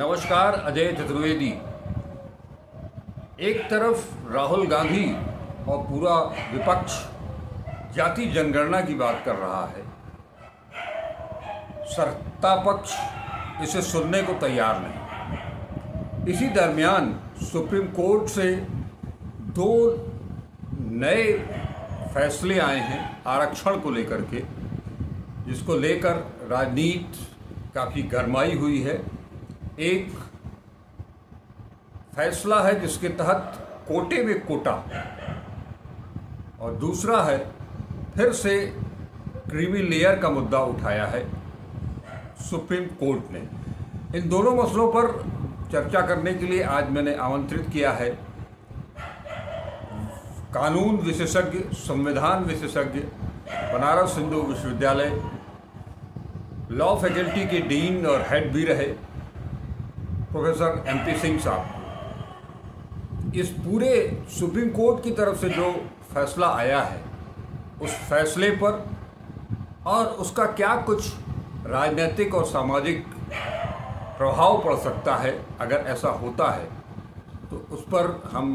नमस्कार, अजय चतुर्वेदी। एक तरफ राहुल गांधी और पूरा विपक्ष जाति जनगणना की बात कर रहा है, सत्ता पक्ष इसे सुनने को तैयार नहीं। इसी दरमियान सुप्रीम कोर्ट से दो नए फैसले आए हैं आरक्षण को लेकर के, जिसको लेकर राजनीति काफ़ी गरमाई हुई है। एक फैसला है जिसके तहत कोटे में कोटा, और दूसरा है फिर से क्रीमी लेयर का मुद्दा उठाया है सुप्रीम कोर्ट ने। इन दोनों मसलों पर चर्चा करने के लिए आज मैंने आमंत्रित किया है कानून विशेषज्ञ, संविधान विशेषज्ञ, बनारस हिंदू विश्वविद्यालय लॉ फैकल्टी के डीन और हेड भी रहे प्रोफेसर MP सिंह साहब। इस पूरे सुप्रीम कोर्ट की तरफ से जो फैसला आया है, उस फैसले पर और उसका क्या कुछ राजनीतिक और सामाजिक प्रभाव पड़ सकता है अगर ऐसा होता है, तो उस पर हम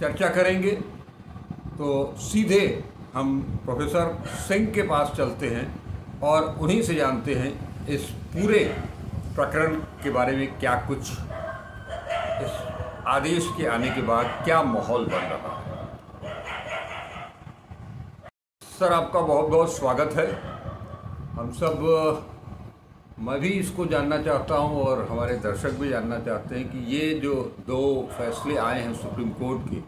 चर्चा करेंगे। तो सीधे हम प्रोफेसर सिंह के पास चलते हैं और उन्हीं से जानते हैं इस पूरे प्रकरण के बारे में क्या कुछ, इस आदेश के आने के बाद क्या माहौल बन रहा है। सर, आपका बहुत बहुत स्वागत है। हम सब, मैं भी इसको जानना चाहता हूं और हमारे दर्शक भी जानना चाहते हैं कि ये जो दो फैसले आए हैं सुप्रीम कोर्ट के,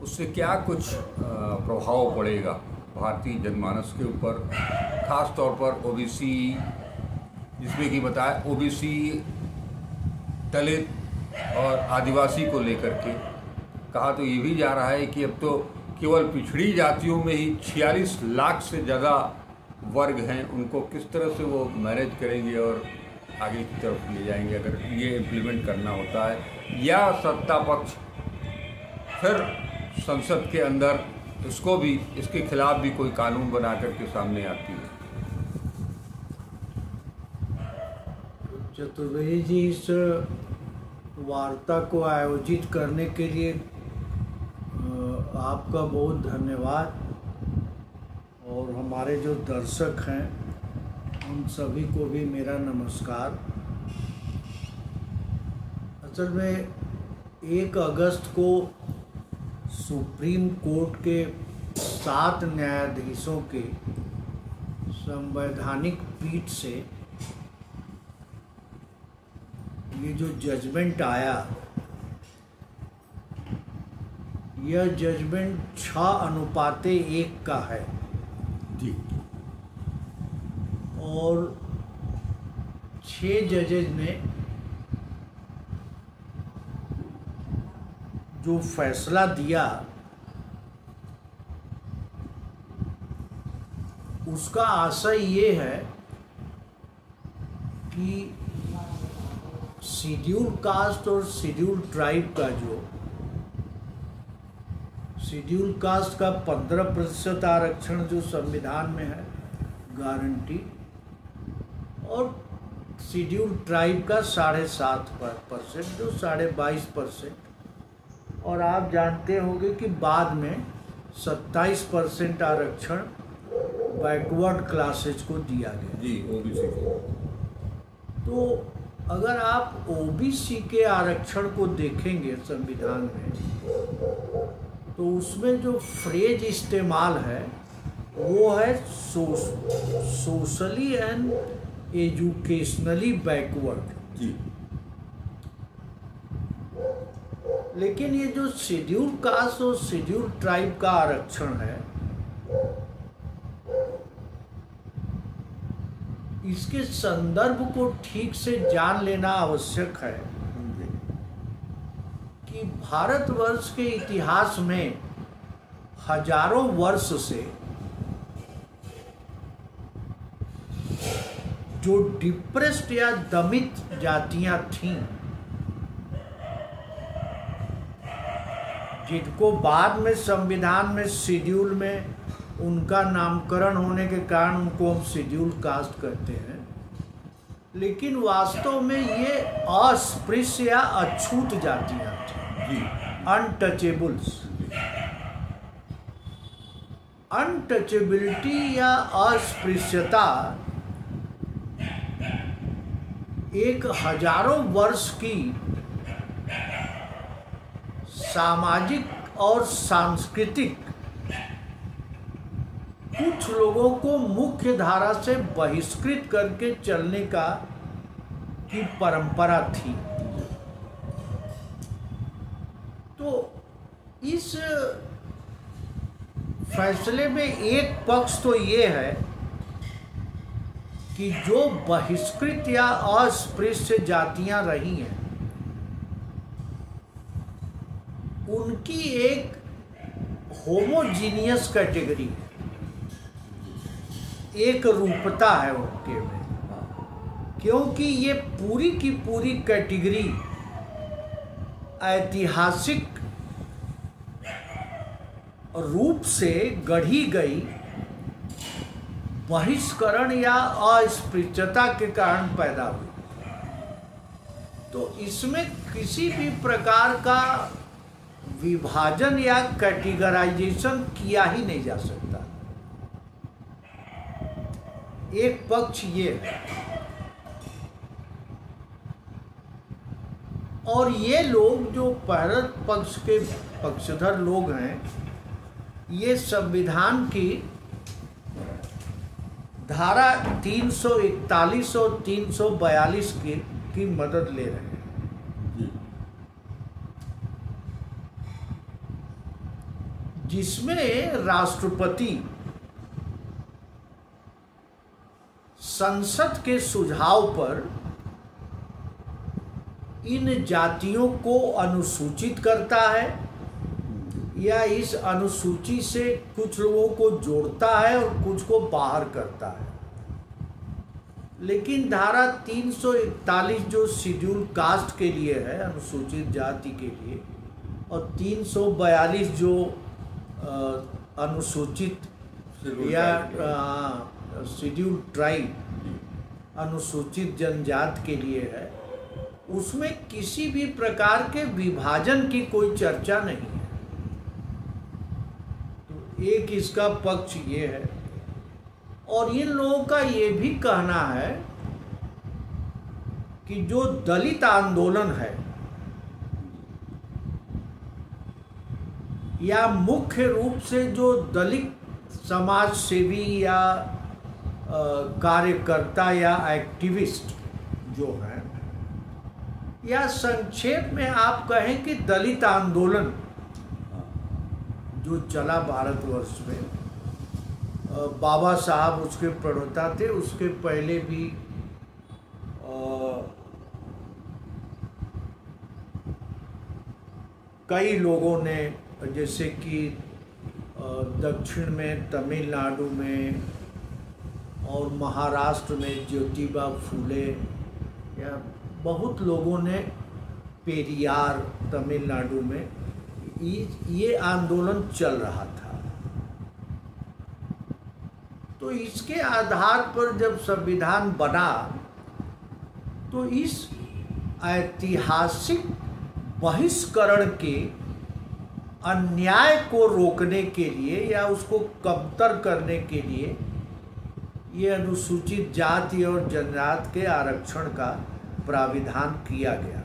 उससे क्या कुछ प्रभाव पड़ेगा भारतीय जनमानस के ऊपर, ख़ास तौर पर OBC, जिसमें कि बताया OBC, दलित और आदिवासी को लेकर के। कहा तो ये भी जा रहा है कि अब तो केवल पिछड़ी जातियों में ही 46 लाख से ज़्यादा वर्ग हैं, उनको किस तरह से वो मैनेज करेंगे और आगे की तरफ ले जाएंगे अगर ये इम्प्लीमेंट करना होता है, या सत्ता पक्ष फिर संसद के अंदर इसको भी, इसके खिलाफ भी कोई कानून बना करके सामने आती है। चतुर्वेदी जी, इस वार्ता को आयोजित करने के लिए आपका बहुत धन्यवाद, और हमारे जो दर्शक हैं उन सभी को भी मेरा नमस्कार। असल में 1 अगस्त को सुप्रीम कोर्ट के 7 न्यायाधीशों के संवैधानिक पीठ से ये जो जजमेंट आया, यह जजमेंट 6:1 का है जी, और 6 जजेज ने जो फैसला दिया उसका आशय ये है कि शेड्यूल कास्ट और शेड्यूल ट्राइब का, जो शेड्यूल कास्ट का 15% आरक्षण जो संविधान में है गारंटी, और शेड्यूल ट्राइब का 7.5% जो 22.5%, और आप जानते होंगे कि बाद में 27% आरक्षण बैकवर्ड क्लासेज को दिया गया जी, OBC को। तो अगर आप OBC के आरक्षण को देखेंगे संविधान में, तो उसमें जो फ्रेज इस्तेमाल है वो है सोशली एंड एजुकेशनली बैकवर्ड जी। लेकिन ये जो शेड्यूल कास्ट और शेड्यूल ट्राइब का आरक्षण है, इसके संदर्भ को ठीक से जान लेना आवश्यक है कि भारतवर्ष के इतिहास में हजारों वर्ष से जो डिप्रेस्ड या दमित जातियां थीं, जिनको बाद में संविधान में शेड्यूल में उनका नामकरण होने के कारण उनको हम शेड्यूल कास्ट कहते हैं, लेकिन वास्तव में ये अस्पृश्य या अछूत जातियां थी, अनटचेबल्स। अनटचेबिलिटी या अस्पृश्यता एक हजारों वर्ष की सामाजिक और सांस्कृतिक, कुछ लोगों को मुख्य धारा से बहिष्कृत करके चलने की परंपरा थी। तो इस फैसले में एक पक्ष तो ये है कि जो बहिष्कृत या अस्पृश्य जातियां रही हैं उनकी एक होमोजीनियस कैटेगरी है, एक रूपता है उनके में, क्योंकि ये पूरी की पूरी कैटेगरी ऐतिहासिक रूप से गढ़ी गई बहिष्करण या अस्पृश्यता के कारण पैदा हुई। तो इसमें किसी भी प्रकार का विभाजन या कैटेगराइजेशन किया ही नहीं जा सकता। एक पक्ष ये है, और ये लोग जो पहले पक्ष के पक्षधर लोग हैं, ये संविधान की धारा 341 और 342 की मदद ले रहे हैं, जिसमें राष्ट्रपति संसद के सुझाव पर इन जातियों को अनुसूचित करता है या इस अनुसूची से कुछ लोगों को जोड़ता है और कुछ को बाहर करता है। लेकिन धारा 341 जो शेड्यूल कास्ट के लिए है, अनुसूचित जाति के लिए, और 342 जो अनुसूचित या शेड्यूल ट्राइब, अनुसूचित जनजाति के लिए है, उसमें किसी भी प्रकार के विभाजन की कोई चर्चा नहीं है। तो एक इसका पक्ष ये है, और इन लोगों का ये भी कहना है कि जो दलित आंदोलन है या मुख्य रूप से जो दलित समाज सेवी या कार्यकर्ता या एक्टिविस्ट जो हैं, या संक्षेप में आप कहें कि दलित आंदोलन जो चला भारतवर्ष में, बाबा साहब उसके प्रणेता थे, उसके पहले भी कई लोगों ने, जैसे कि दक्षिण में तमिलनाडु में और महाराष्ट्र में ज्योतिबा फूले, या बहुत लोगों ने, पेरियार तमिलनाडु में, ये आंदोलन चल रहा था। तो इसके आधार पर जब संविधान बना तो इस ऐतिहासिक बहिष्करण के अन्याय को रोकने के लिए या उसको कमतर करने के लिए ये अनुसूचित जाति और जनजाति के आरक्षण का प्राविधान किया गया।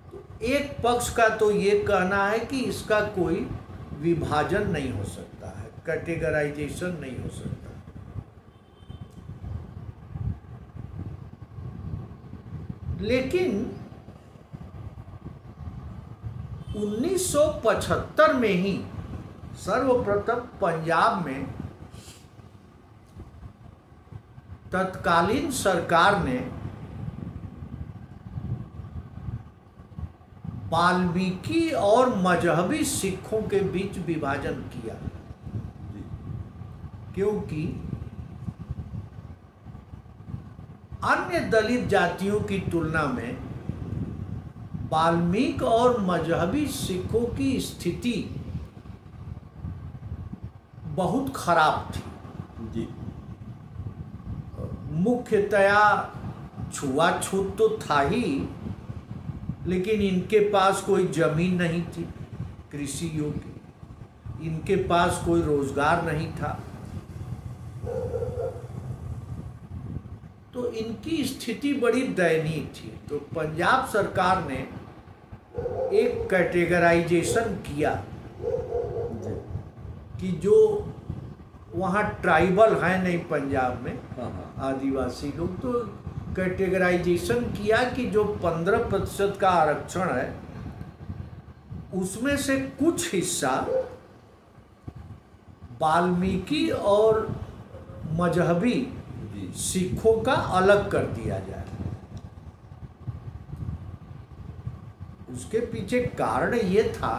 तो एक पक्ष का तो ये कहना है कि इसका कोई विभाजन नहीं हो सकता है, कैटेगराइजेशन नहीं हो सकता। लेकिन 1975 में ही सर्वप्रथम पंजाब में तत्कालीन सरकार ने वाल्मीकि और मजहबी सिखों के बीच विभाजन किया, क्योंकि अन्य दलित जातियों की तुलना में वाल्मीकि और मजहबी सिखों की स्थिति बहुत खराब थी। मुख्यतया छुआछूत तो था ही, लेकिन इनके पास कोई जमीन नहीं थी कृषि योग्य, इनके पास कोई रोजगार नहीं था, तो इनकी स्थिति बड़ी दयनीय थी। तो पंजाब सरकार ने एक कैटेगराइजेशन किया कि जो वहाँ ट्राइबल है नहीं पंजाब में, आदिवासी लोग, तो कैटेगराइजेशन किया कि जो 15% का आरक्षण है उसमें से कुछ हिस्सा वाल्मीकि और मजहबी सिखों का अलग कर दिया जाए। उसके पीछे कारण ये था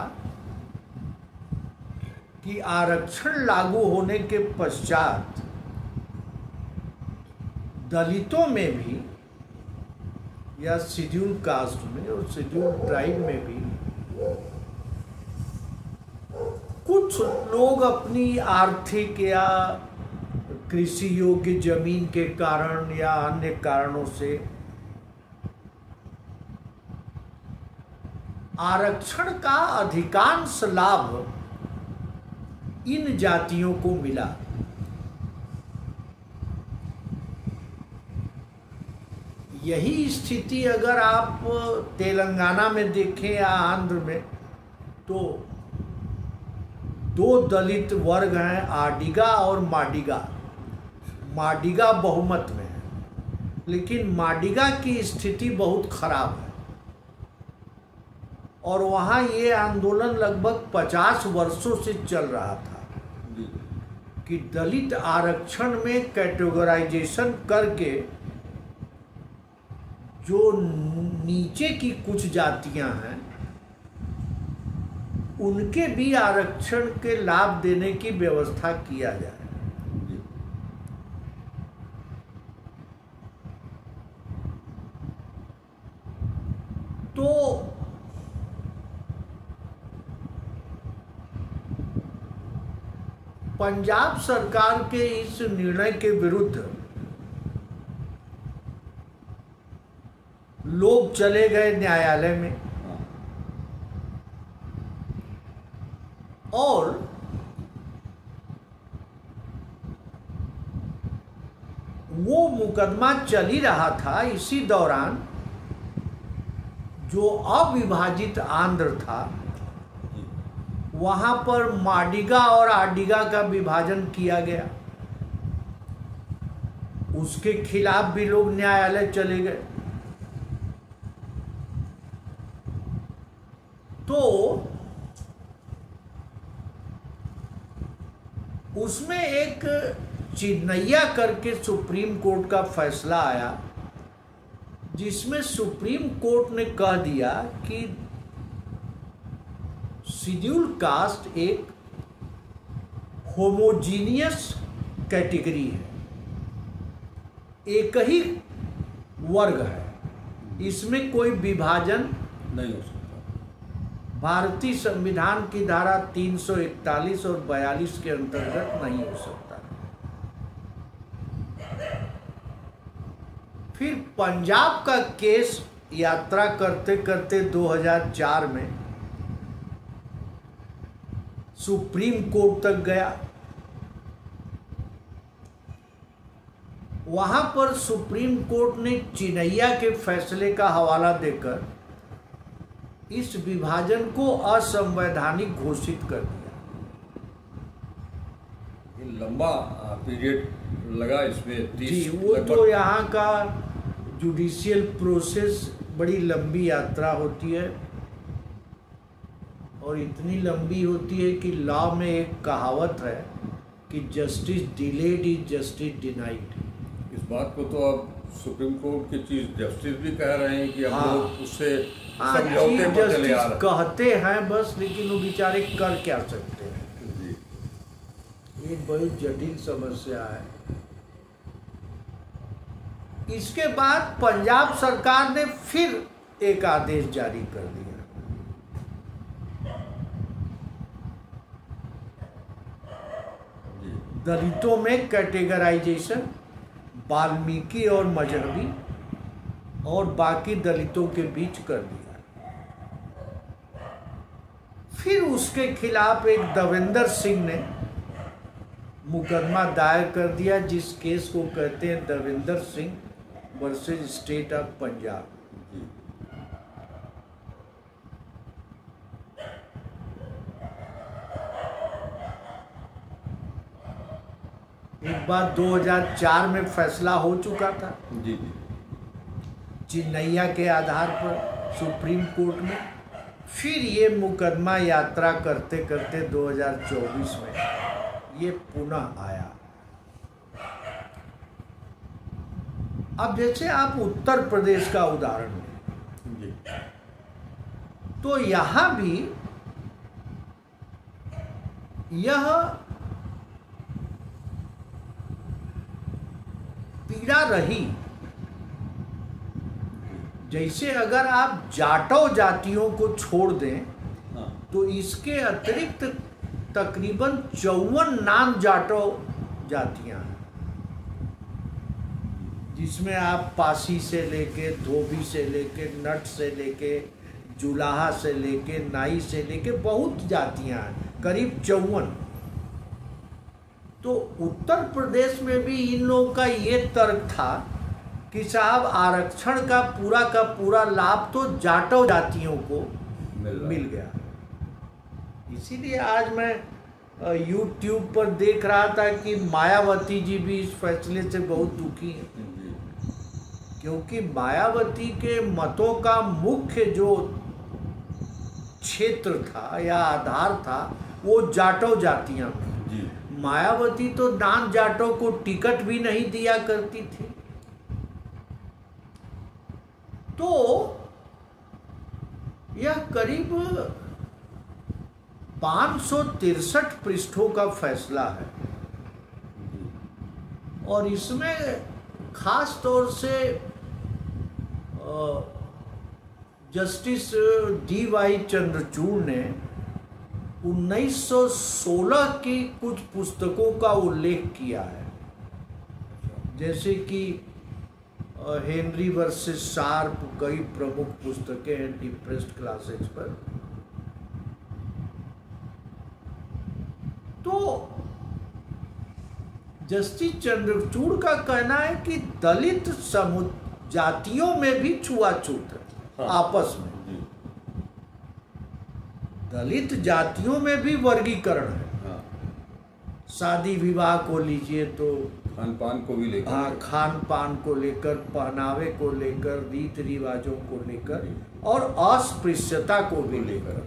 कि आरक्षण लागू होने के पश्चात दलितों में भी या शेड्यूल कास्ट में और शेड्यूल ट्राइब में भी कुछ लोग अपनी आर्थिक या कृषि योग्य जमीन के कारण या अन्य कारणों से आरक्षण का अधिकांश लाभ इन जातियों को मिला। यही स्थिति अगर आप तेलंगाना में देखें या आंध्र में, तो दो दलित वर्ग हैं, आडिगा और माडिगा। माडिगा बहुमत में है, लेकिन माडिगा की स्थिति बहुत खराब है और वहाँ ये आंदोलन लगभग 50 वर्षों से चल रहा था कि दलित आरक्षण में कैटेगराइजेशन करके जो नीचे की कुछ जातियां हैं उनके भी आरक्षण के लाभ देने की व्यवस्था किया जाए। तो पंजाब सरकार के इस निर्णय के विरुद्ध लोग चले गए न्यायालय में और वो मुकदमा चल ही रहा था। इसी दौरान जो अविभाजित आंध्र था वहां पर माडिगा और आडिगा का विभाजन किया गया, उसके खिलाफ भी लोग न्यायालय चले गए। तो उसमें एक चिन्नैया करके सुप्रीम कोर्ट का फैसला आया, जिसमें सुप्रीम कोर्ट ने कह दिया कि शेड्यूल कास्ट एक होमोजीनियस कैटेगरी है, एक ही वर्ग है, इसमें कोई विभाजन नहीं हो सकता। भारतीय संविधान की धारा 341 और 42 के अंतर्गत नहीं हो सकता। फिर पंजाब का केस यात्रा करते करते 2004 में सुप्रीम कोर्ट तक गया। वहां पर सुप्रीम कोर्ट ने चिन्नैया के फैसले का हवाला देकर इस विभाजन को असंवैधानिक घोषित कर दिया। ये लंबा पीरियड लगा इसमें, जी, वो तो यहाँ का जुडिशियल प्रोसेस बड़ी लंबी यात्रा होती है और इतनी लंबी होती है कि लॉ में एक कहावत है कि justice delayed is justice denied. इस बात को तो अब सुप्रीम कोर्ट के चीफ जस्टिस भी कह रहे हैं कि हम लोग उससे समझौते पर चले आ रहे कहते हैं बस, लेकिन वो बेचारे कर क्या सकते हैं। एक बड़ी जटिल समस्या है। इसके बाद पंजाब सरकार ने फिर एक आदेश जारी कर दिया। दलितों में कैटेगराइजेशन वाल्मीकि और मजहबी और बाकी दलितों के बीच कर दिया। फिर उसके खिलाफ एक देवेंद्र सिंह ने मुकदमा दायर कर दिया, जिस केस को कहते हैं Devendra Singh versus state of Punjab. एक बार 2004 में फैसला हो चुका था जी चिन्नैया के आधार पर सुप्रीम कोर्ट में। फिर ये मुकदमा यात्रा करते करते 2024 में ये पुनः आया। अब जैसे आप उत्तर प्रदेश का उदाहरण लें जी तो यहाँ भी यह पीड़ा रही। जैसे अगर आप जाटों जातियों को छोड़ दें तो इसके अतिरिक्त तकरीबन 54 नाम जाटों जातियां हैं, जिसमें आप पासी से लेके, धोबी से लेके, नट से लेके, जुलाहा से लेके, नाई से लेके बहुत जातियां हैं, करीब 54। तो उत्तर प्रदेश में भी इन लोगों का ये तर्क था कि साहब आरक्षण का पूरा लाभ तो जाटों जातियों को मिल गया। इसीलिए आज मैं YouTube पर देख रहा था कि मायावती जी भी इस फैसले से बहुत दुखी हैं, क्योंकि मायावती के मतों का मुख्य जो क्षेत्र था या आधार था वो जाटों जातियां थी। मायावती तो नान जाटों को टिकट भी नहीं दिया करती थी। तो यह करीब 563 पृष्ठों का फैसला है और इसमें खास तौर से जस्टिस D.Y. चंद्रचूड़ ने 1916 की कुछ पुस्तकों का उल्लेख किया है, जैसे कि हेनरी वर्सेस शार्प, कई प्रमुख पुस्तकें हैं डिप्रेस्ड क्लासेस पर। तो जस्टिस चंद्रचूड़ का कहना है कि दलित जातियों में भी छुआछूत है। आपस में दलित जातियों में भी वर्गीकरण है। शादी विवाह को लीजिए तो खान पान को भी लेकर, हाँ, खान पान को लेकर, पहनावे को लेकर, रीति रिवाजों को लेकर और अस्पृश्यता को भी लेकर।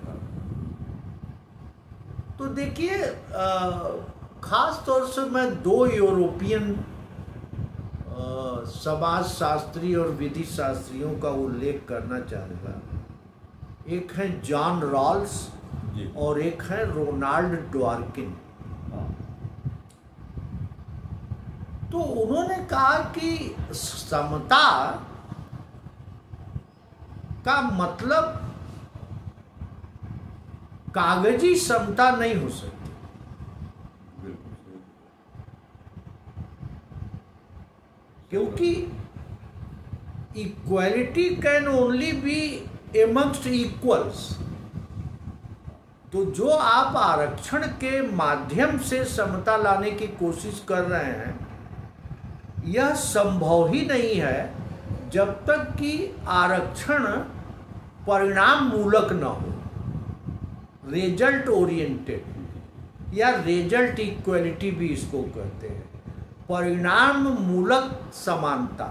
तो देखिए खास तौर से मैं 2 यूरोपियन समाज शास्त्री और विधि शास्त्रियों का उल्लेख करना चाहूँगा। एक है जॉन रॉल्स और एक है रोनाल्ड ड्वार्किन। तो उन्होंने कहा कि समता का मतलब कागजी समता नहीं हो सकती, क्योंकि equality can only be amongst equals. तो जो आप आरक्षण के माध्यम से समता लाने की कोशिश कर रहे हैं, यह संभव ही नहीं है जब तक कि आरक्षण परिणाम मूलक न हो, रिजल्ट ओरिएंटेड या रिजल्ट इक्वलिटी भी इसको कहते हैं, परिणाम मूलक समानता।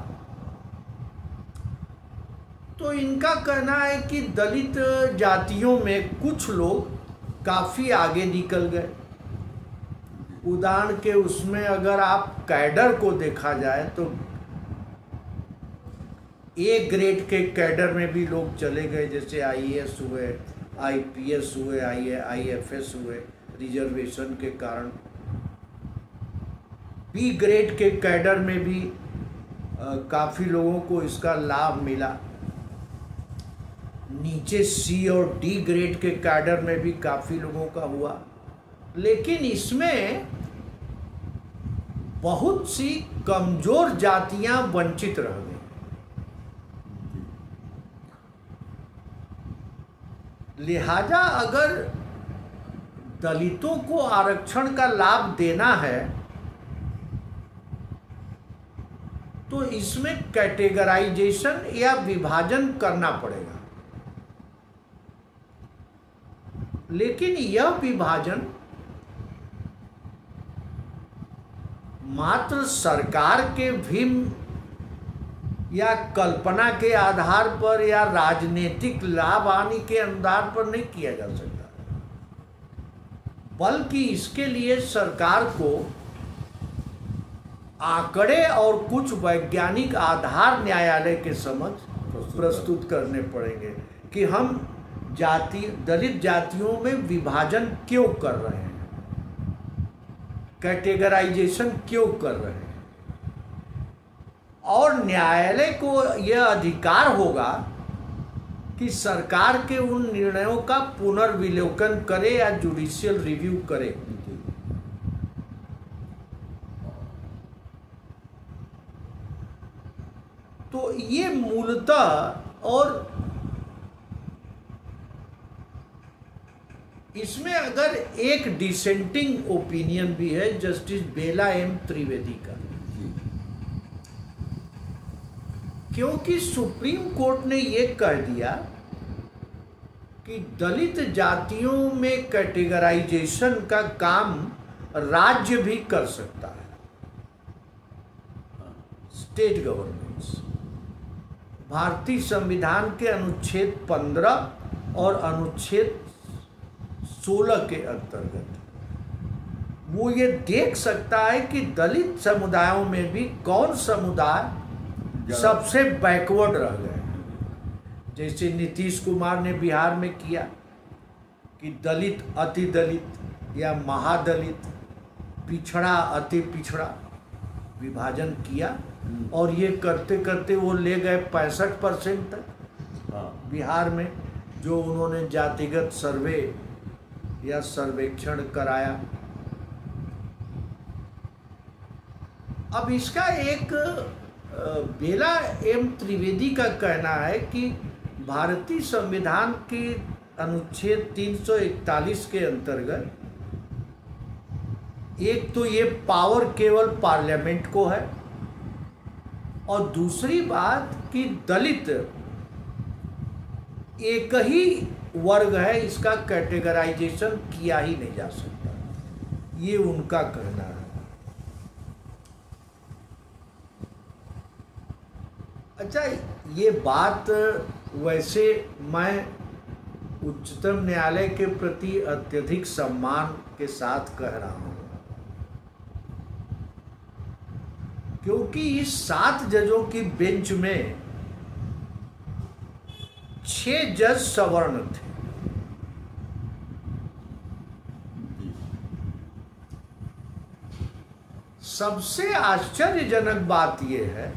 तो इनका कहना है कि दलित जातियों में कुछ लोग काफ़ी आगे निकल गए। उदाहरण के उसमें अगर आप कैडर को देखा जाए तो ए ग्रेड के कैडर में भी लोग चले गए, जैसे IAS हुए, IPS हुए, IFS हुए रिजर्वेशन के कारण। B ग्रेड के कैडर में भी काफ़ी लोगों को इसका लाभ मिला। नीचे C और D ग्रेड के कैडर में भी काफ़ी लोगों का हुआ। लेकिन इसमें बहुत सी कमजोर जातियां वंचित रह गई। लिहाजा अगर दलितों को आरक्षण का लाभ देना है तो इसमें कैटेगराइजेशन या विभाजन करना पड़ेगा। लेकिन यह विभाजन मात्र सरकार के भीम या कल्पना के आधार पर या राजनीतिक लाभ हानि के आधार पर नहीं किया जा सकता, बल्कि इसके लिए सरकार को आंकड़े और कुछ वैज्ञानिक आधार न्यायालय के समक्ष प्रस्तुत करने पड़ेंगे कि हम दलित जातियों में विभाजन क्यों कर रहे हैं, कैटेगराइजेशन क्यों कर रहे हैं। और न्यायालय को यह अधिकार होगा कि सरकार के उन निर्णयों का पुनर्विलोकन करे या जुडिशियल रिव्यू करे। तो ये मूलतः, और इसमें अगर एक डिसेंटिंग ओपिनियन भी है जस्टिस बेला एम त्रिवेदी का, क्योंकि सुप्रीम कोर्ट ने ये कह दिया कि दलित जातियों में कैटेगराइजेशन का काम राज्य भी कर सकता है, स्टेट गवर्नमेंट्स। भारतीय संविधान के अनुच्छेद 15 और अनुच्छेद 16 के अंतर्गत वो ये देख सकता है कि दलित समुदायों में भी कौन समुदाय सबसे बैकवर्ड रह गए। जैसे नीतीश कुमार ने बिहार में किया कि दलित, अति दलित या महादलित, पिछड़ा, अति पिछड़ा विभाजन किया, और ये करते करते वो ले गए 65% तक बिहार में, जो उन्होंने जातिगत सर्वे या सर्वेक्षण कराया। अब इसका एक बेला एम त्रिवेदी का कहना है कि भारतीय संविधान के अनुच्छेद 341 के अंतर्गत एक तो ये पावर केवल पार्लियामेंट को है, और दूसरी बात कि दलित एक ही वर्ग है, इसका कैटेगराइजेशन किया ही नहीं जा सकता, ये उनका कहना है। अच्छा, ये बात वैसे मैं उच्चतम न्यायालय के प्रति अत्यधिक सम्मान के साथ कह रहा हूँ, क्योंकि इस 7 जजों की बेंच में 6 जज सवर्ण थे। सबसे आश्चर्यजनक बात यह है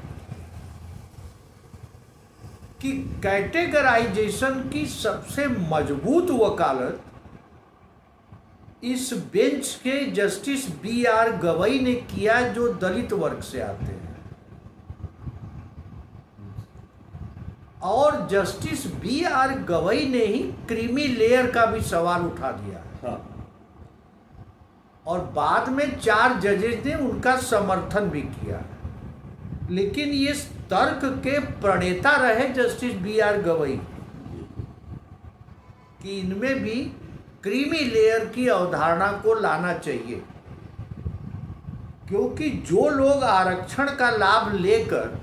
कि कैटेगराइजेशन की सबसे मजबूत वकालत इस बेंच के जस्टिस BR गवई ने किया, जो दलित वर्ग से आते हैं, और जस्टिस BR गवई ने ही क्रीमी लेयर का भी सवाल उठा दिया। हाँ। और बाद में 4 जजेस ने उनका समर्थन भी किया, लेकिन ये तर्क के प्रणेता रहे जस्टिस BR गवई कि इनमें भी क्रीमी लेयर की अवधारणा को लाना चाहिए, क्योंकि जो लोग आरक्षण का लाभ लेकर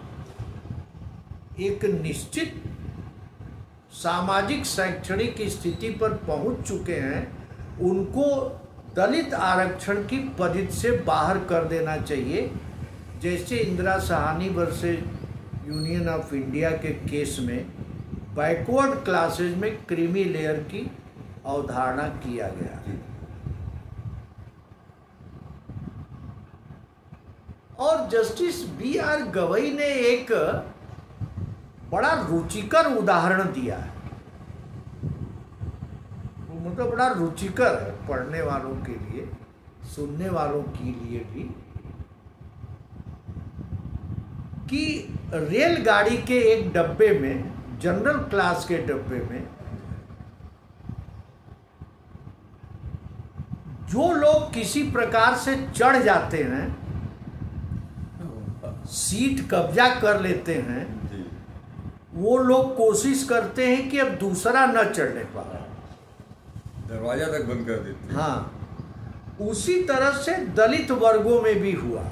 एक निश्चित सामाजिक शैक्षणिक स्थिति पर पहुंच चुके हैं, उनको दलित आरक्षण की पद्धति से बाहर कर देना चाहिए। जैसे Indira Sahni versus union of India के केस में बैकवर्ड क्लासेज में क्रीमी लेयर की अवधारणा किया गया। और जस्टिस BR गवई ने एक बड़ा रुचिकर उदाहरण दिया है, वो मतलब बड़ा रुचिकर है पढ़ने वालों के लिए, सुनने वालों के लिए भी, कि रेलगाड़ी के एक डब्बे में, जनरल क्लास के डब्बे में, जो लोग किसी प्रकार से चढ़ जाते हैं, सीट कब्जा कर लेते हैं, वो लोग कोशिश करते हैं कि अब दूसरा न चढ़ने पाए, दरवाजा तक बंद कर देते हैं। हाँ, उसी तरह से दलित वर्गों में भी हुआ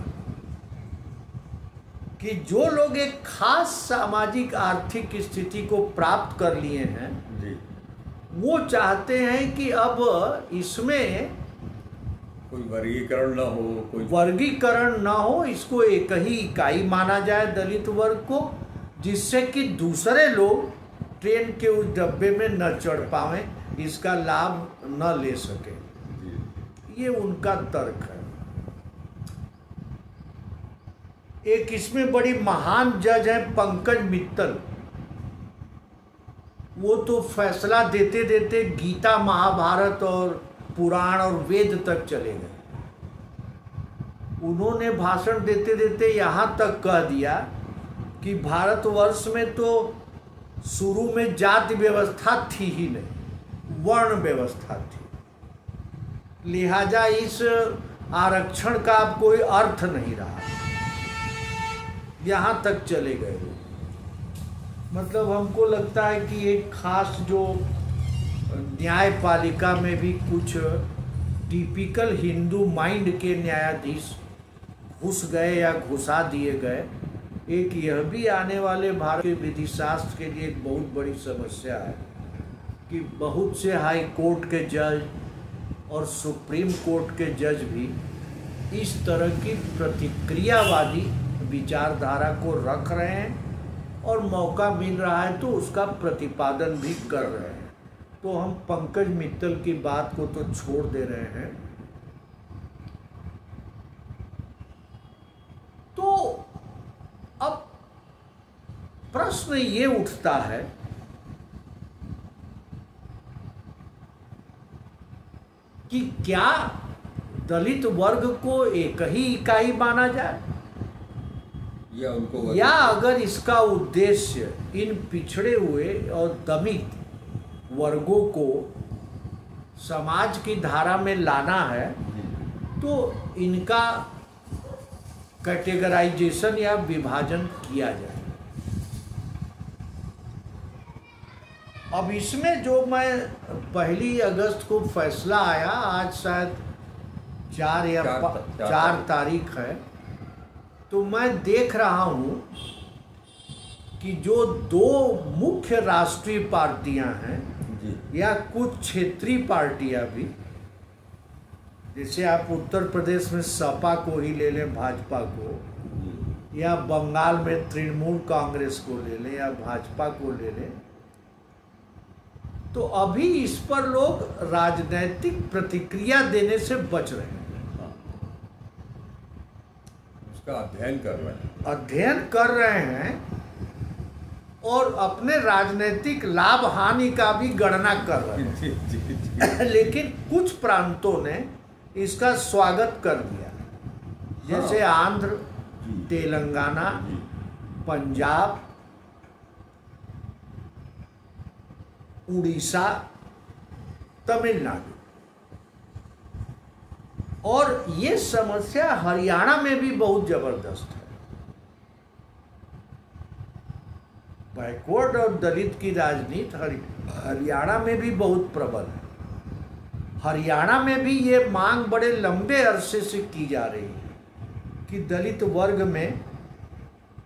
कि जो लोग एक खास सामाजिक आर्थिक स्थिति को प्राप्त कर लिए हैं जी, वो चाहते हैं कि अब इसमें कोई वर्गीकरण ना हो, कोई वर्गीकरण ना हो, इसको एक ही इकाई माना जाए दलित वर्ग को, जिससे कि दूसरे लोग ट्रेन के उस डब्बे में न चढ़ पाएं, इसका लाभ न ले सके। ये उनका तर्क है। एक इसमें बड़ी महान जज है पंकज मित्तल, वो तो फैसला देते देते गीता, महाभारत और पुराण और वेद तक चले गए। उन्होंने भाषण देते देते यहाँ तक कह दिया कि भारतवर्ष में तो शुरू में जाति व्यवस्था थी ही नहीं, वर्ण व्यवस्था थी, लिहाजा इस आरक्षण का अब कोई अर्थ नहीं रहा। यहाँ तक चले गए। मतलब हमको लगता है कि एक खास जो न्यायपालिका में भी कुछ टिपिकल हिंदू माइंड के न्यायाधीश घुस गए या घुसा दिए गए। एक यह भी आने वाले भारत के विधि शास्त्र के लिए एक बहुत बड़ी समस्या है कि बहुत से हाई कोर्ट के जज और सुप्रीम कोर्ट के जज भी इस तरह की प्रतिक्रियावादी विचारधारा को रख रहे हैं और मौका मिल रहा है तो उसका प्रतिपादन भी कर रहे हैं। तो हम पंकज मित्तल की बात को तो छोड़ दे रहे हैं। तो अब प्रश्न ये उठता है कि क्या दलित वर्ग को एक ही इकाई माना जाए, या अगर इसका उद्देश्य इन पिछड़े हुए और दमित वर्गों को समाज की धारा में लाना है तो इनका कैटेगराइजेशन या विभाजन किया जाए। अब इसमें जो मैं 1 अगस्त को फैसला आया, आज शायद 4 तारीख है, तो मैं देख रहा हूँ कि जो 2 मुख्य राष्ट्रीय पार्टियां हैं या कुछ क्षेत्रीय पार्टियां भी, जैसे आप उत्तर प्रदेश में सपा को ही ले लें, भाजपा को, या बंगाल में तृणमूल कांग्रेस को ले लें या भाजपा को ले लें, तो अभी इस पर लोग राजनीतिक प्रतिक्रिया देने से बच रहे हैं, अध्ययन कर रहे हैं और अपने राजनीतिक लाभ हानि का भी गणना कर रहे हैं। लेकिन कुछ प्रांतों ने इसका स्वागत कर दिया, जैसे आंध्र, तेलंगाना, पंजाब, उड़ीसा, तमिलनाडु, और ये समस्या हरियाणा में भी बहुत जबरदस्त है। बैकवर्ड और दलित की राजनीति हरियाणा में भी बहुत प्रबल है। हरियाणा में भी ये मांग बड़े लंबे अरसे से की जा रही है कि दलित वर्ग में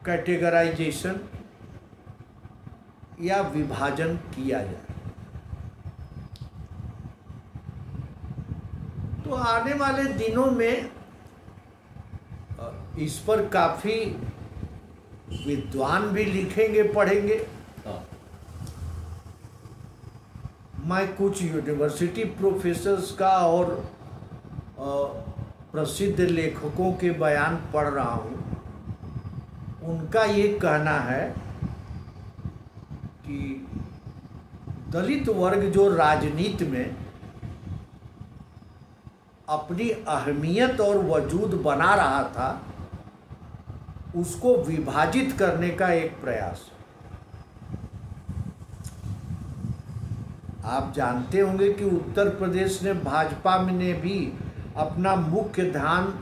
कैटेगराइजेशन या विभाजन किया जाए। तो आने वाले दिनों में इस पर काफी विद्वान भी लिखेंगे, पढ़ेंगे। मैं कुछ यूनिवर्सिटी प्रोफेसर्स का और प्रसिद्ध लेखकों के बयान पढ़ रहा हूँ। उनका ये कहना है कि दलित वर्ग जो राजनीति में अपनी अहमियत और वजूद बना रहा था, उसको विभाजित करने का एक प्रयास है। आप जानते होंगे कि उत्तर प्रदेश ने भाजपा ने भी अपना मुख्य ध्यान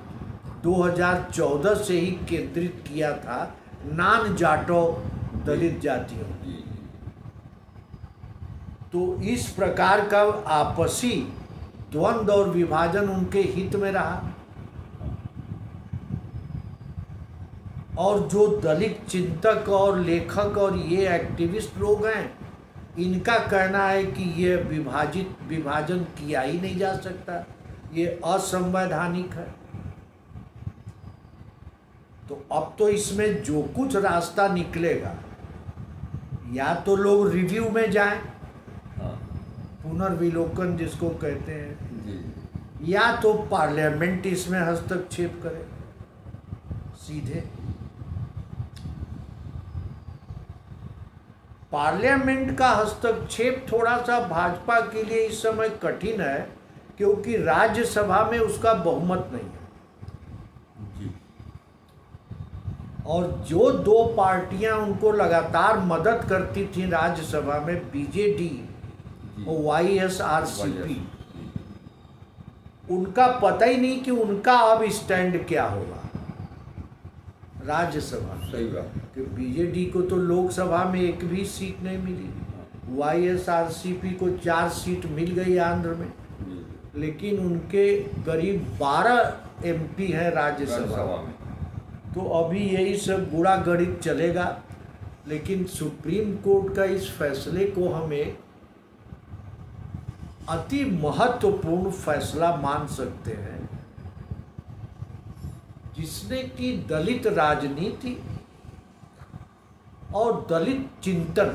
2014 से ही केंद्रित किया था नान जाटो दलित जातियों। तो इस प्रकार का आपसी द्वंद्व और विभाजन उनके हित में रहा। और जो दलित चिंतक और लेखक और ये एक्टिविस्ट लोग हैं, इनका कहना है कि ये विभाजन किया ही नहीं जा सकता, ये असंवैधानिक है। तो अब तो इसमें जो कुछ रास्ता निकलेगा, या तो लोग रिव्यू में जाएं, पुनर्विलोकन जिसको कहते हैं, या तो पार्लियामेंट इसमें हस्तक्षेप करे सीधे। पार्लियामेंट का हस्तक्षेप थोड़ा सा भाजपा के लिए इस समय कठिन है, क्योंकि राज्यसभा में उसका बहुमत नहीं है। और जो दो पार्टियां उनको लगातार मदद करती थी राज्यसभा में, बीजेडी और YSRCP, उनका पता ही नहीं कि उनका अब स्टैंड क्या होगा राज्यसभा में। सही बात कि बीजेडी को तो लोकसभा में एक भी सीट नहीं मिली, YSRCP को 4 सीट मिल गई आंध्र में, लेकिन उनके करीब 12 MP हैं राज्यसभा में। तो अभी यही सब गुड़ा गणित चलेगा। लेकिन सुप्रीम कोर्ट का इस फैसले को हमें अति महत्वपूर्ण फैसला मान सकते हैं, जिसने कि दलित राजनीति और दलित चिंतन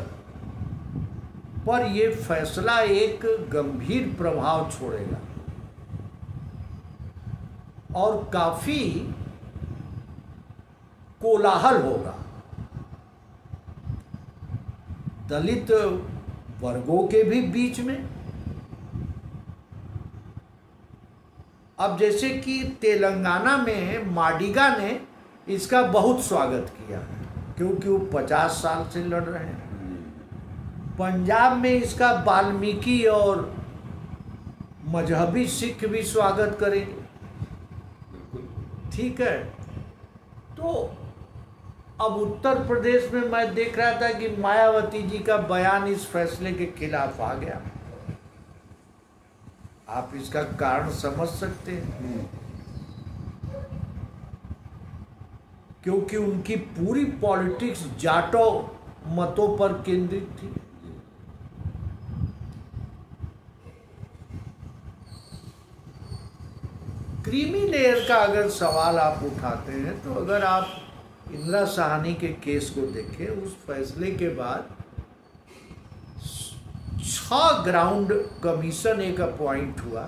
पर ये फैसला एक गंभीर प्रभाव छोड़ेगा और काफी कोलाहल होगा दलित वर्गों के भी बीच में। अब जैसे कि तेलंगाना में माडिगा ने इसका बहुत स्वागत किया, क्योंकि वो 50 साल से लड़ रहे हैं। पंजाब में इसका वाल्मीकि और मजहबी सिख भी स्वागत करेंगे, ठीक है। तो अब उत्तर प्रदेश में मैं देख रहा था कि मायावती जी का बयान इस फैसले के खिलाफ आ गया। आप इसका कारण समझ सकते हैं, क्योंकि उनकी पूरी पॉलिटिक्स जाटो मतों पर केंद्रित थी। क्रीमी लेयर का अगर सवाल आप उठाते हैं, तो अगर आप इंदिरा साहनी के केस को देखें, उस फैसले के बाद 6 ग्राउंड कमीशन एक अपॉइंट हुआ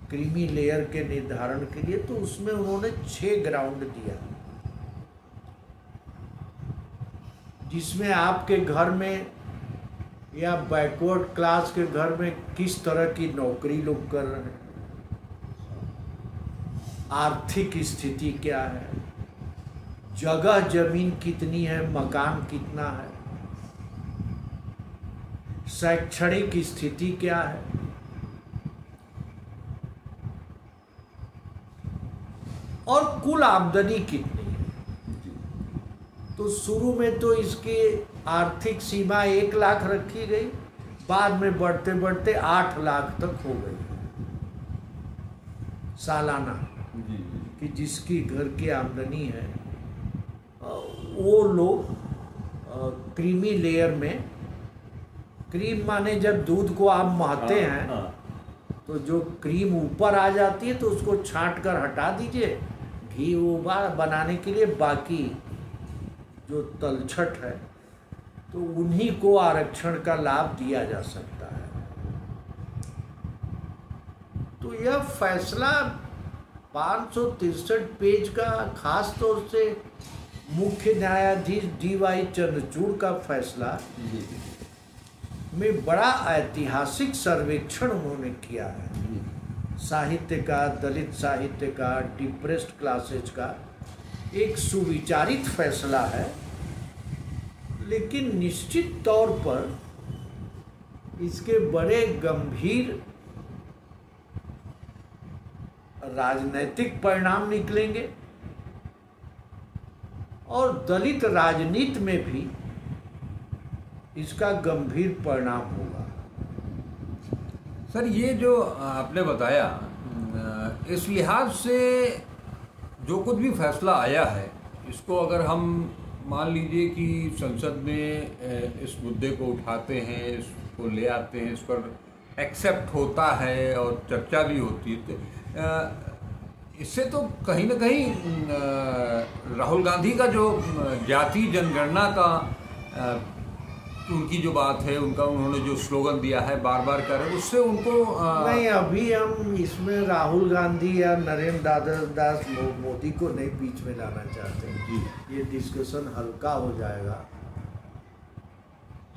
क्रीमी लेयर के निर्धारण के लिए, तो उसमें उन्होंने 6 ग्राउंड दिया, जिसमें आपके घर में या बैकवर्ड क्लास के घर में किस तरह की नौकरी लोग कर रहे हैं, आर्थिक स्थिति क्या है, जगह जमीन कितनी है, मकान कितना है, शैक्षणिक स्थिति क्या है, और कुल आमदनी कितनी है। तो शुरू में तो इसकी आर्थिक सीमा 1 लाख रखी गई, बाद में बढ़ते बढ़ते 8 लाख तक हो गई सालाना, कि जिसकी घर की आमदनी है वो लोग क्रीमी लेयर में, क्रीम माने जब दूध को आप महते हैं, तो जो क्रीम ऊपर आ जाती है तो उसको छांट कर हटा दीजिए, घी बनाने के लिए बाकी जो तलछट है, तो उन्हीं को आरक्षण का लाभ दिया जा सकता है। तो यह फैसला 563 पेज का, खास तौर से मुख्य न्यायाधीश DY चंद्रचूड़ का फैसला में बड़ा ऐतिहासिक सर्वेक्षण उन्होंने किया है साहित्य का, दलित साहित्य का, डिप्रेस्ड क्लासेज का। एक सुविचारित फैसला है, लेकिन निश्चित तौर पर इसके बड़े गंभीर राजनैतिक परिणाम निकलेंगे और दलित राजनीति में भी इसका गंभीर परिणाम होगा। सर, ये जो आपने बताया, इस लिहाज से जो कुछ भी फैसला आया है, इसको अगर हम मान लीजिए कि संसद में इस मुद्दे को उठाते हैं, इसको ले आते हैं, इस पर एक्सेप्ट होता है और चर्चा भी होती है, तो इससे तो कहीं ना कहीं राहुल गांधी का जो जातीय जनगणना का उनकी जो बात है, उन्होंने जो स्लोगन दिया है बार बार कर रहे, उससे उनको नहीं, अभी हम इसमें राहुल गांधी या नरेंद्र दास मोदी को नहीं बीच में लाना चाहते हैं जी। ये डिस्कशन हल्का हो जाएगा।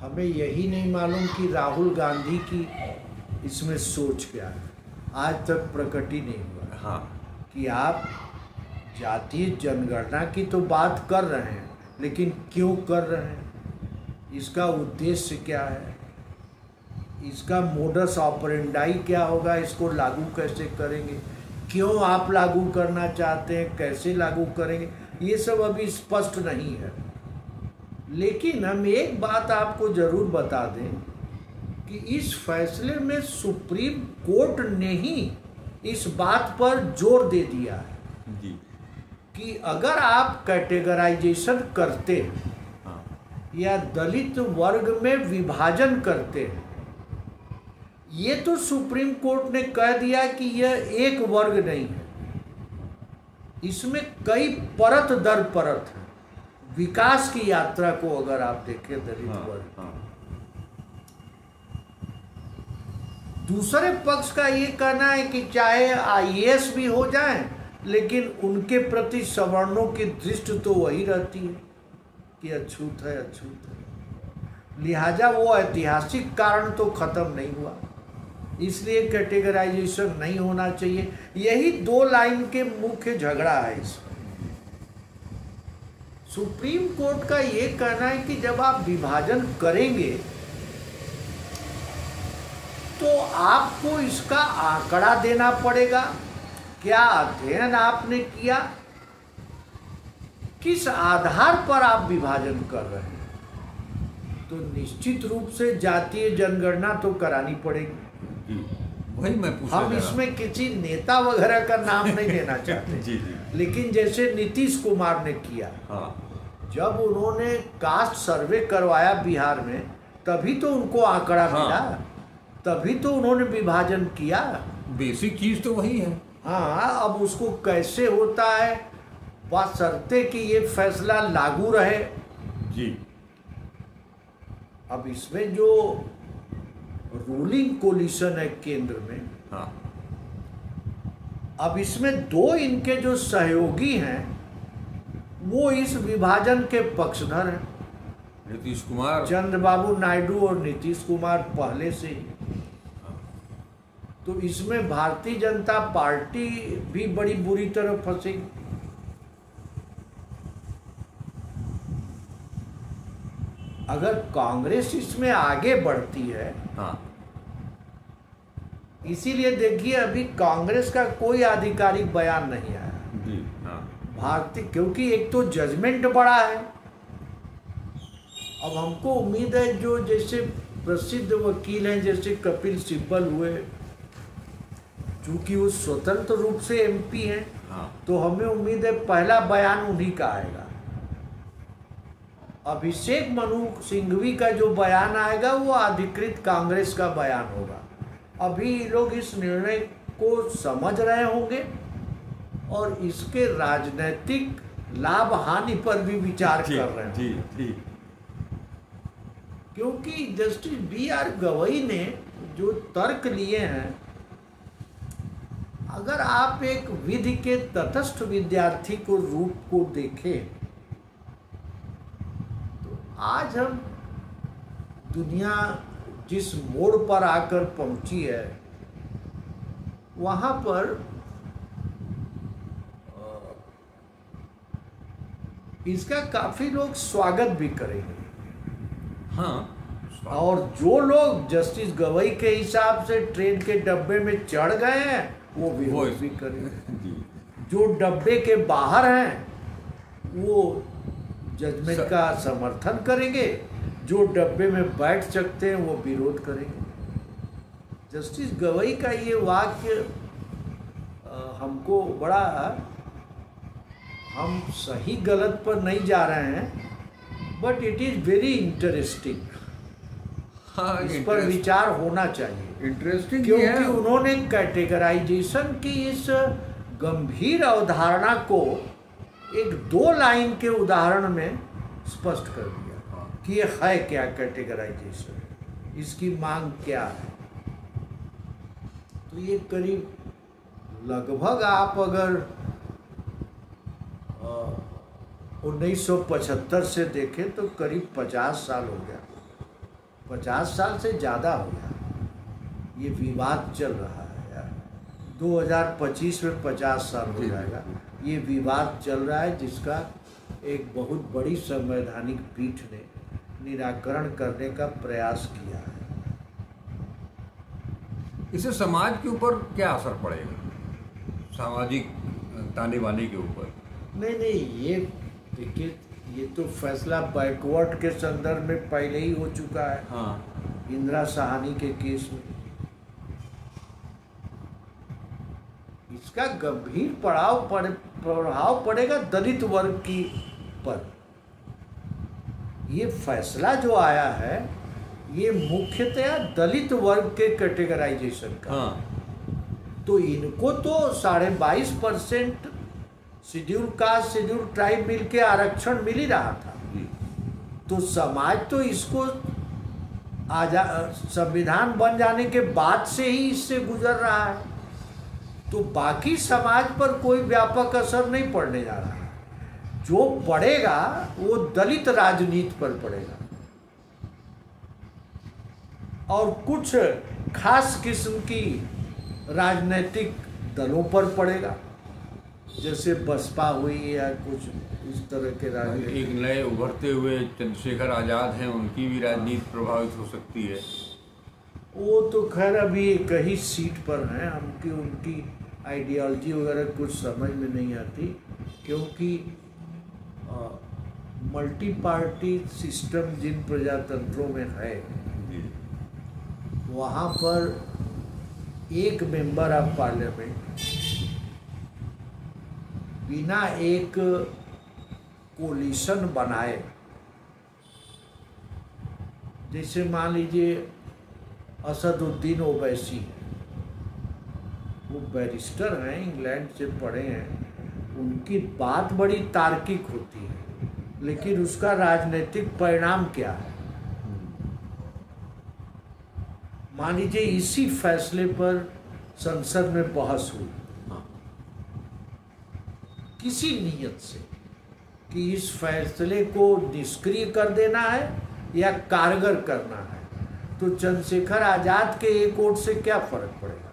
हमें यही नहीं मालूम कि राहुल गांधी की इसमें सोच क्या है, आज तक प्रकट ही नहीं हुआ। हाँ, कि आप जातीय जनगणना की तो बात कर रहे हैं, लेकिन क्यों कर रहे हैं, इसका उद्देश्य क्या है, इसका मोडस ऑपरेंडाई क्या होगा, इसको लागू कैसे करेंगे, क्यों आप लागू करना चाहते हैं, कैसे लागू करेंगे, ये सब अभी स्पष्ट नहीं है। लेकिन हम एक बात आपको जरूर बता दें कि इस फैसले में सुप्रीम कोर्ट ने ही इस बात पर जोर दे दिया है जी कि अगर आप कैटेगराइजेशन करते हैं या दलित वर्ग में विभाजन करते हैं, ये तो सुप्रीम कोर्ट ने कह दिया कि यह एक वर्ग नहीं है, इसमें कई परत दर परत है। विकास की यात्रा को अगर आप देखें दलित वर्ग, दूसरे पक्ष का ये कहना है कि चाहे आईएएस भी हो जाए, लेकिन उनके प्रति सवर्णों की दृष्टि तो वही रहती है कि अछूत है, अछूत है। लिहाजा वो ऐतिहासिक कारण तो खत्म नहीं हुआ, इसलिए कैटेगराइजेशन नहीं होना चाहिए। यही दो लाइन के मुख्य झगड़ा है इसमें। सुप्रीम कोर्ट का ये कहना है कि जब आप विभाजन करेंगे तो आपको इसका आंकड़ा देना पड़ेगा, क्या अध्ययन आपने किया, किस आधार पर आप विभाजन कर रहे हैं। तो निश्चित रूप से जातीय जनगणना तो करानी पड़ेगी। वही मैं पूछ हम इसमें किसी नेता वगैरह का नाम नहीं लेना चाहते जी जी। लेकिन जैसे नीतीश कुमार ने किया, जब उन्होंने कास्ट सर्वे करवाया बिहार में, तभी तो उनको आंकड़ा मिला, तभी तो उन्होंने विभाजन किया। बेसिक चीज तो वही है। हाँ, अब उसको कैसे होता है, बशर्ते कि ये फैसला लागू रहे जी। अब इसमें जो रूलिंग कोलिशन है केंद्र में, अब इसमें दो इनके जो सहयोगी हैं वो इस विभाजन के पक्षधर हैं, नीतीश कुमार, चंद्रबाबू नायडू और नीतीश कुमार पहले से ही। तो इसमें भारतीय जनता पार्टी भी बड़ी बुरी तरह फंसेगी। अगर कांग्रेस इसमें आगे बढ़ती है, इसीलिए देखिए अभी कांग्रेस का कोई आधिकारिक बयान नहीं आया जी। भारतीय, क्योंकि एक तो जजमेंट बड़ा है। अब हमको उम्मीद है जो जैसे प्रसिद्ध वकील हैं जैसे कपिल सिब्बल हुए, चूंकि वो स्वतंत्र रूप से एमपी हैं, तो हमें उम्मीद है पहला बयान उन्हीं का आएगा। अभिषेक मनु सिंघवी का जो बयान आएगा वो अधिकृत कांग्रेस का बयान होगा। अभी लोग इस निर्णय को समझ रहे होंगे और इसके राजनीतिक लाभ हानि पर भी विचार कर रहे हैं जी जी। क्योंकि जस्टिस B.R. गवई ने जो तर्क लिए हैं, अगर आप एक विधि के तटस्थ विद्यार्थी को रूप को देखें, तो आज हम दुनिया जिस मोड़ पर आकर पहुंची है, वहां पर इसका काफी लोग स्वागत भी करेंगे। हाँ, और जो लोग जस्टिस गवई के हिसाब से ट्रेन के डब्बे में चढ़ गए हैं वो विरोध भी करेंगे। जो डब्बे के बाहर हैं वो जजमेंट का समर्थन करेंगे, जो डब्बे में बैठ सकते हैं वो विरोध करेंगे। जस्टिस गवई का ये वाक्य हमको बड़ा, हम सही गलत पर नहीं जा रहे हैं, but it is very interesting. हाँ, इस पर विचार होना चाहिए। इंटरेस्टिंग क्योंकि उन्होंने कैटेगराइजेशन की इस गंभीर अवधारणा को एक 2 लाइन के उदाहरण में स्पष्ट कर दिया कि ये है क्या कैटेगराइजेशन, इसकी मांग क्या है। तो ये करीब लगभग आप अगर 1975 से देखें तो करीब 50 साल हो गया, 50 साल से ज़्यादा हो गया ये विवाद चल रहा है यार। 2025 में 50 साल हो जाएगा ये विवाद चल रहा है, जिसका एक बहुत बड़ी संवैधानिक पीठ ने निराकरण करने का प्रयास किया है। इससे समाज के ऊपर क्या असर पड़ेगा, सामाजिक ताने बाने के ऊपर? नहीं, ये देखिए, ये तो फैसला बैकवर्ड के संदर्भ में पहले ही हो चुका है। हाँ, इंदिरा साहनी के केस में इसका गंभीर प्रभाव पड़ेगा दलित वर्ग की पर। ये फैसला जो आया है ये मुख्यतया दलित वर्ग के कैटेगराइजेशन का। हाँ। तो इनको तो 22.5% शेड्यूल कास्ट शेड्यूल ट्राइब मिल के आरक्षण मिल ही रहा था। तो समाज तो इसको संविधान बन जाने के बाद से ही इससे गुजर रहा है, तो बाकी समाज पर कोई व्यापक असर नहीं पड़ने जा रहा है। जो पड़ेगा वो दलित राजनीति पर पड़ेगा और कुछ खास किस्म की राजनीतिक दलों पर पड़ेगा, जैसे बसपा हुई या कुछ इस तरह के राजनीति। एक नए उभरते हुए चंद्रशेखर आज़ाद हैं, उनकी भी राजनीति प्रभावित हो सकती है। वो तो खैर अभी एक ही सीट पर हैं, हमकी उनकी आइडियोलॉजी वगैरह कुछ समझ में नहीं आती, क्योंकि मल्टी पार्टी सिस्टम जिन प्रजातंत्रों में है वहाँ पर एक मेंबर ऑफ पार्लियामेंट बिना एक कोलिशन बनाए, जैसे मान लीजिए असदुद्दीन ओवैसी, वो बैरिस्टर हैं, इंग्लैंड से पढ़े हैं, उनकी बात बड़ी तार्किक होती है, लेकिन उसका राजनीतिक परिणाम क्या है। मान लीजिए इसी फैसले पर संसद में बहस हुई किसी नियत से कि इस फैसले को निष्क्रिय कर देना है या कारगर करना है, तो चंद्रशेखर आजाद के एक वोट से क्या फर्क पड़ेगा।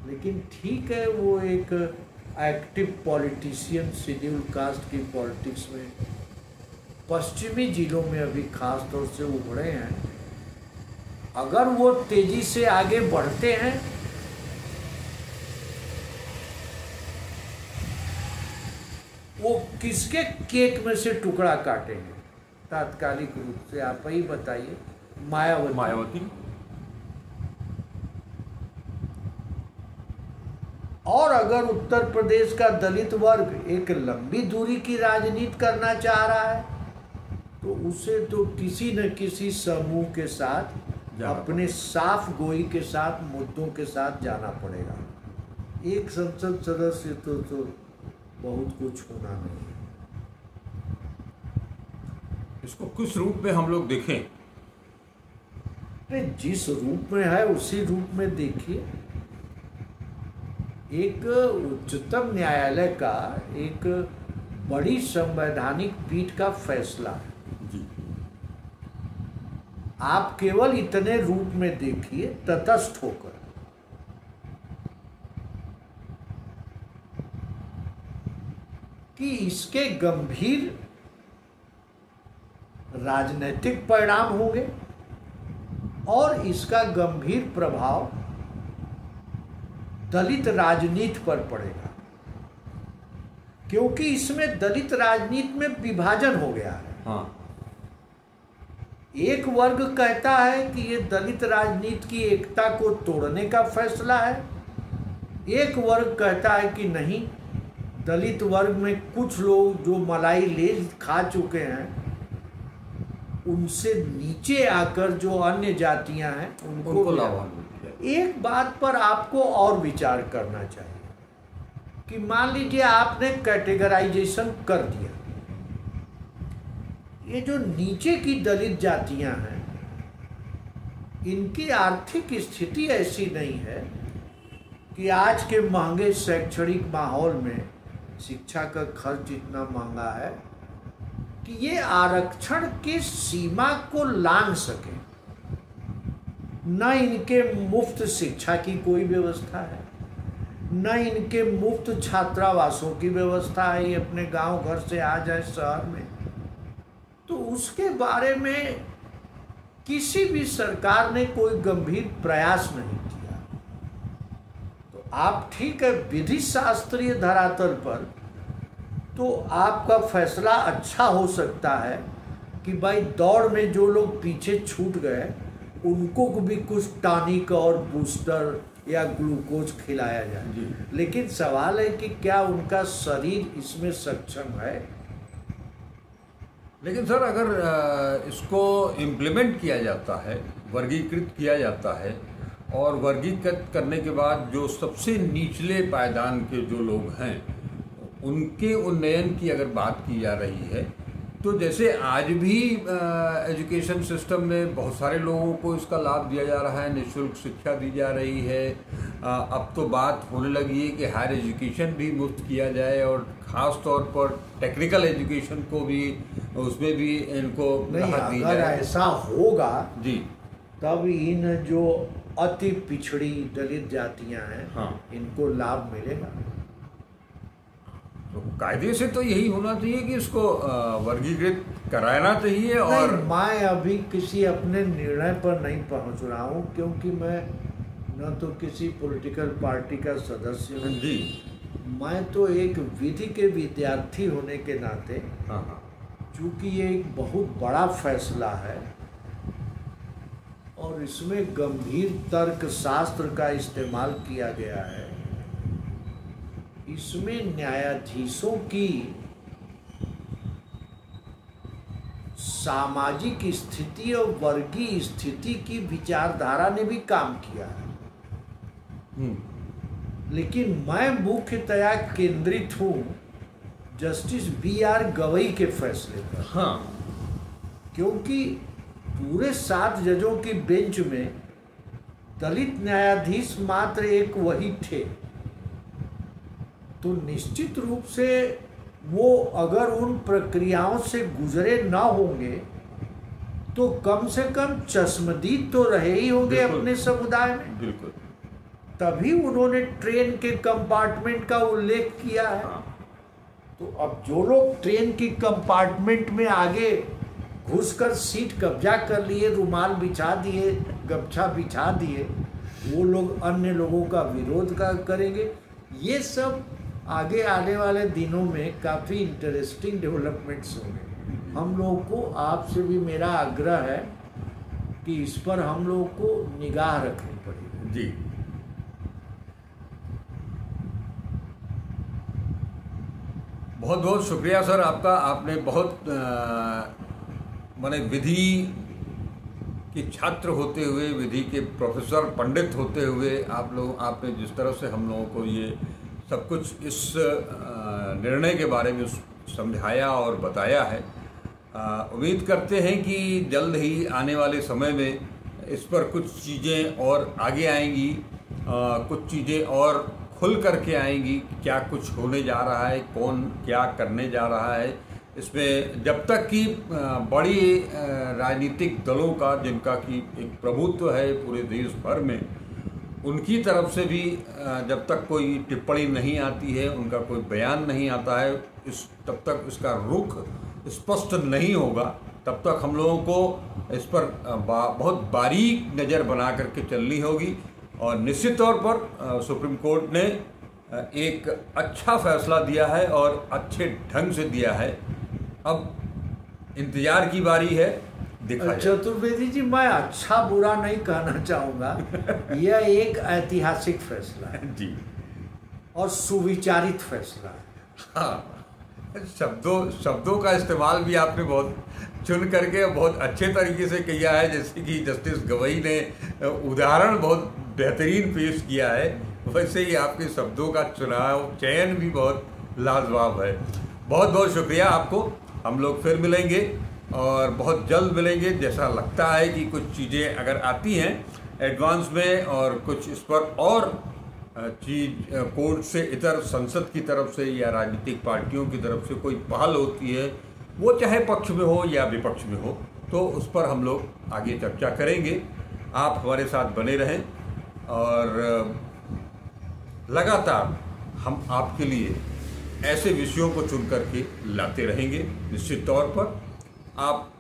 लेकिन ठीक है, वो एक एक्टिव पॉलिटिशियन शेड्यूल कास्ट की पॉलिटिक्स में पश्चिमी जिलों में अभी खास तौर से उभरे हैं। अगर वो तेजी से आगे बढ़ते हैं वो किसके केक में से टुकड़ा काटेंगे तात्कालिक रूप से, आप ही बताइए। मायावती। और अगर उत्तर प्रदेश का दलित वर्ग एक लंबी दूरी की राजनीति करना चाह रहा है तो उसे तो किसी न किसी समूह के साथ अपने साफ गोई के साथ मुद्दों के साथ जाना पड़ेगा। एक संसद सदस्य तो बहुत कुछ होना नहीं है। इसको किस रूप में हम लोग देखें? जिस रूप में है उसी रूप में देखिए। एक उच्चतम न्यायालय का एक बड़ी संवैधानिक पीठ का फैसला है जी। आप केवल इतने रूप में देखिए तटस्थ होकर। कि इसके गंभीर राजनीतिक परिणाम होंगे और इसका गंभीर प्रभाव दलित राजनीति पर पड़ेगा, क्योंकि इसमें दलित राजनीति में विभाजन हो गया है। हाँ। एक वर्ग कहता है कि ये दलित राजनीति की एकता को तोड़ने का फैसला है, एक वर्ग कहता है कि नहीं, दलित वर्ग में कुछ लोग जो मलाई ले खा चुके हैं, उनसे नीचे आकर जो अन्य जातियां हैं उनको लाभान्वित। एक बात पर आपको और विचार करना चाहिए कि मान लीजिए आपने कैटेगराइजेशन कर दिया, ये जो नीचे की दलित जातियां हैं इनकी आर्थिक स्थिति ऐसी नहीं है कि आज के महंगे शैक्षणिक माहौल में शिक्षा का खर्च इतना महंगा है कि ये आरक्षण की सीमा को लांघ सके। न इनके मुफ्त शिक्षा की कोई व्यवस्था है, न इनके मुफ्त छात्रावासों की व्यवस्था है, ये अपने गांव घर से आ जाए शहर में, तो उसके बारे में किसी भी सरकार ने कोई गंभीर प्रयास नहीं किया। तो आप ठीक है, विधि शास्त्रीय धरातल पर तो आपका फैसला अच्छा हो सकता है कि भाई दौड़ में जो लोग पीछे छूट गए उनको भी कुछ टॉनिक और बूस्टर या ग्लूकोज खिलाया जाए, लेकिन सवाल है कि क्या उनका शरीर इसमें सक्षम है। लेकिन सर, अगर इसको इम्प्लीमेंट किया जाता है, वर्गीकृत किया जाता है, और वर्गीकृत करने के बाद जो सबसे निचले पायदान के जो लोग हैं उनके उन्नयन की अगर बात की जा रही है, तो जैसे आज भी एजुकेशन सिस्टम में बहुत सारे लोगों को इसका लाभ दिया जा रहा है, निःशुल्क शिक्षा दी जा रही है। अब तो बात होने लगी है कि हायर एजुकेशन भी मुफ्त किया जाए, और ख़ास तौर पर टेक्निकल एजुकेशन को भी, उसमें भी इनको राहत दी जाए। अगर ऐसा होगा जी, तब इन जो अति पिछड़ी दलित जातियां हैं, हाँ, इनको लाभ मिलेगा। तो कायदे से तो यही होना चाहिए कि इसको वर्गीकृत कराना चाहिए। और मैं अभी किसी अपने निर्णय पर नहीं पहुंच रहा हूं, क्योंकि मैं न तो किसी पॉलिटिकल पार्टी का सदस्य हूं जी, मैं तो एक विधि के विद्यार्थी होने के नाते, हाँ हाँ, चूँकि ये एक बहुत बड़ा फैसला है और इसमें गंभीर तर्क शास्त्र का इस्तेमाल किया गया है, इसमें न्यायाधीशों की सामाजिक स्थिति और वर्गीय स्थिति की विचारधारा ने भी काम किया है। लेकिन मैं मुख्यतया केंद्रित हूँ जस्टिस B.R. गवई के फैसले पर। हाँ, क्योंकि पूरे 7 जजों की बेंच में दलित न्यायाधीश मात्र एक वही थे, तो निश्चित रूप से वो अगर उन प्रक्रियाओं से गुजरे ना होंगे तो कम से कम चश्मदीद तो रहे ही होंगे अपने समुदाय में। बिल्कुल। तभी उन्होंने ट्रेन के कंपार्टमेंट का उल्लेख किया है। तो अब जो लोग ट्रेन की कंपार्टमेंट में आगे घुसकर सीट कब्जा कर लिए, रुमाल बिछा दिए, गमछा बिछा दिए, वो लोग अन्य लोगों का विरोध करेंगे। ये सब आगे आने वाले दिनों में काफ़ी इंटरेस्टिंग डेवलपमेंट्स होंगे। हम लोगों को, आपसे भी मेरा आग्रह है कि इस पर हम लोगों को निगाह रखनी पड़ेगी। जी, बहुत बहुत शुक्रिया सर आपका। आपने बहुत माने विधि के छात्र होते हुए, विधि के प्रोफेसर पंडित होते हुए आपने जिस तरह से हम लोगों को ये सब कुछ इस निर्णय के बारे में समझाया और बताया है, उम्मीद करते हैं कि जल्द ही आने वाले समय में इस पर कुछ चीज़ें और आगे आएंगी, कुछ चीज़ें और खुल करके आएंगी, क्या कुछ होने जा रहा है, कौन क्या करने जा रहा है इसमें। जब तक कि बड़ी राजनीतिक दलों का, जिनका कि एक प्रभुत्व है पूरे देश भर में, उनकी तरफ से भी जब तक कोई टिप्पणी नहीं आती है, उनका कोई बयान नहीं आता है, तब तक इसका रुख स्पष्ट नहीं होगा, तब तक हम लोगों को इस पर बहुत बारीक नज़र बना करके चलनी होगी। और निश्चित तौर पर सुप्रीम कोर्ट ने एक अच्छा फैसला दिया है और अच्छे ढंग से दिया है। अब इंतजार की बारी है, देखा जाए। चतुर्वेदी जी, मैं अच्छा बुरा नहीं कहना चाहूँगा, यह एक ऐतिहासिक फैसला है जी, और सुविचारित फैसला है। हाँ, शब्दों का इस्तेमाल भी आपने बहुत चुन करके बहुत अच्छे तरीके से किया है। जैसे कि जस्टिस गवई ने उदाहरण बहुत बेहतरीन पेश किया है, वैसे ही आपके शब्दों का चयन भी बहुत लाजवाब है। बहुत बहुत शुक्रिया आपको। हम लोग फिर मिलेंगे और बहुत जल्द मिलेंगे। जैसा लगता है कि कुछ चीज़ें अगर आती हैं एडवांस में और कुछ इस पर और चीज कोर्ट से इतर संसद की तरफ से या राजनीतिक पार्टियों की तरफ से कोई पहल होती है, वो चाहे पक्ष में हो या विपक्ष में हो, तो उस पर हम लोग आगे चर्चा करेंगे। आप हमारे साथ बने रहें और लगातार हम आपके लिए ऐसे विषयों को चुन करके लाते रहेंगे। निश्चित तौर पर आप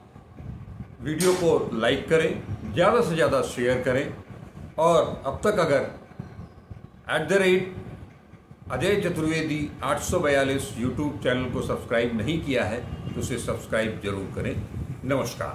वीडियो को लाइक करें, ज़्यादा से ज़्यादा शेयर करें और अब तक अगर @अजय चतुर्वेदी 842 यूट्यूब चैनल को सब्सक्राइब नहीं किया है तो उसे सब्सक्राइब जरूर करें। नमस्कार।